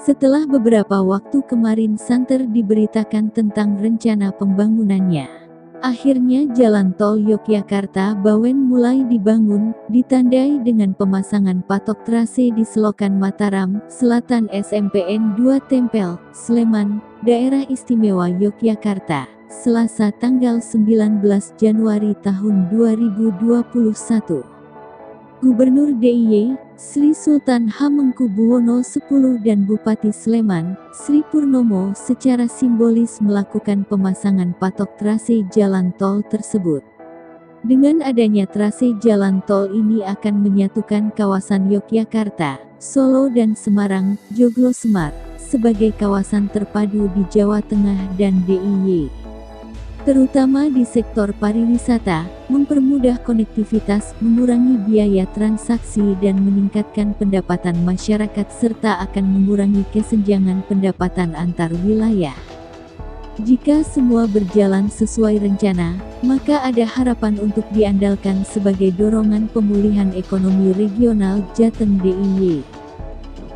Setelah beberapa waktu kemarin santer diberitakan tentang rencana pembangunannya. Akhirnya jalan tol Yogyakarta-Bawen mulai dibangun, ditandai dengan pemasangan patok trase di Selokan Mataram, Selatan SMPN 2 Tempel, Sleman, Daerah Istimewa Yogyakarta, Selasa tanggal 19 Januari tahun 2021. Gubernur DIY, Sri Sultan Hamengkubuwono X dan Bupati Sleman, Sri Purnomo secara simbolis melakukan pemasangan patok trase jalan tol tersebut. Dengan adanya trase jalan tol ini akan menyatukan kawasan Yogyakarta, Solo dan Semarang, Joglo-Semar, sebagai kawasan terpadu di Jawa Tengah dan DIY. Terutama di sektor pariwisata, mempermudah konektivitas, mengurangi biaya transaksi dan meningkatkan pendapatan masyarakat serta akan mengurangi kesenjangan pendapatan antar wilayah. Jika semua berjalan sesuai rencana, maka ada harapan untuk diandalkan sebagai dorongan pemulihan ekonomi regional Jateng DIY.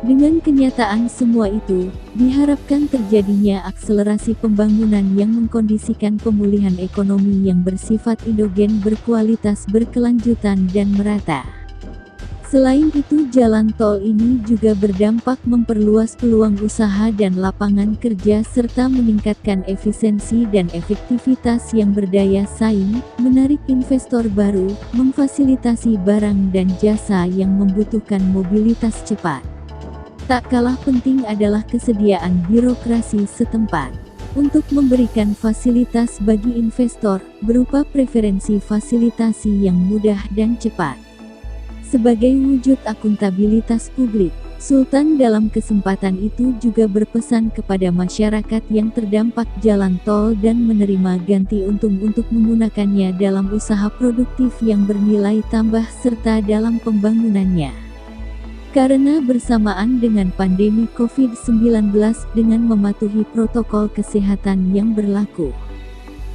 Dengan kenyataan semua itu, diharapkan terjadinya akselerasi pembangunan yang mengkondisikan pemulihan ekonomi yang bersifat endogen berkualitas berkelanjutan dan merata. Selain itu jalan tol ini juga berdampak memperluas peluang usaha dan lapangan kerja serta meningkatkan efisiensi dan efektivitas yang berdaya saing, menarik investor baru, memfasilitasi barang dan jasa yang membutuhkan mobilitas cepat. Tak kalah penting adalah kesediaan birokrasi setempat untuk memberikan fasilitas bagi investor, berupa preferensi fasilitasi yang mudah dan cepat. Sebagai wujud akuntabilitas publik, Sultan dalam kesempatan itu juga berpesan kepada masyarakat yang terdampak jalan tol dan menerima ganti untung untuk menggunakannya dalam usaha produktif yang bernilai tambah serta dalam pembangunannya. Karena bersamaan dengan pandemi COVID-19 dengan mematuhi protokol kesehatan yang berlaku.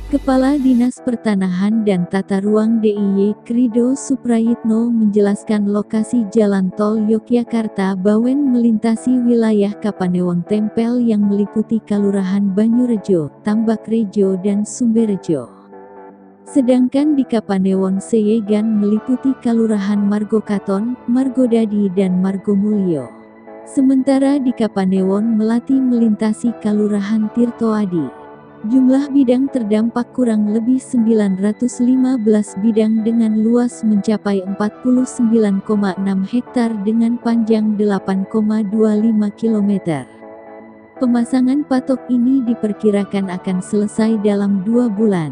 Kepala Dinas Pertanahan dan Tata Ruang DIY Krido Suprayitno menjelaskan lokasi jalan tol Yogyakarta-Bawen melintasi wilayah Kapanewon Tempel yang meliputi Kalurahan Banyurejo, Tambakrejo dan Sumberjo. Sedangkan di Kapanewon Seyegan meliputi Kalurahan Margokaton, Margodadi dan Margomulyo. Sementara di Kapanewon Melati melintasi Kalurahan Tirtoadi. Jumlah bidang terdampak kurang lebih 915 bidang dengan luas mencapai 49,6 hektar dengan panjang 8,25 km. Pemasangan patok ini diperkirakan akan selesai dalam 2 bulan.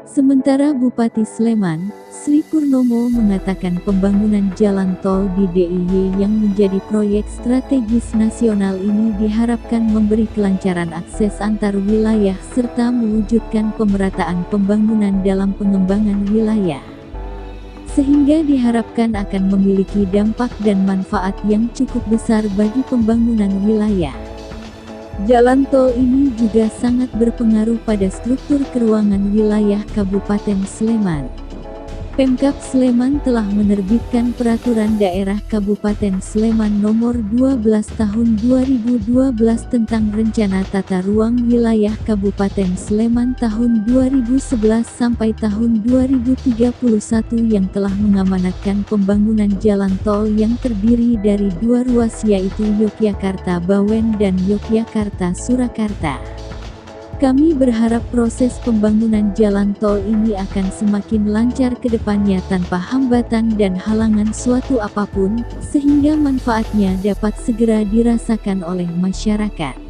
Sementara Bupati Sleman, Sri Purnomo mengatakan pembangunan jalan tol di DIY yang menjadi proyek strategis nasional ini diharapkan memberi kelancaran akses antar wilayah serta mewujudkan pemerataan pembangunan dalam pengembangan wilayah. Sehingga diharapkan akan memiliki dampak dan manfaat yang cukup besar bagi pembangunan wilayah. Jalan tol ini juga sangat berpengaruh pada struktur keuangan wilayah Kabupaten Sleman. Pemkab Sleman telah menerbitkan Peraturan Daerah Kabupaten Sleman Nomor 12 Tahun 2012 tentang Rencana Tata Ruang Wilayah Kabupaten Sleman tahun 2011 sampai tahun 2031 yang telah mengamanatkan pembangunan jalan tol yang terdiri dari 2 ruas yaitu Yogyakarta-Bawen dan Yogyakarta-Surakarta. Kami berharap proses pembangunan jalan tol ini akan semakin lancar ke depannya tanpa hambatan dan halangan suatu apapun, sehingga manfaatnya dapat segera dirasakan oleh masyarakat.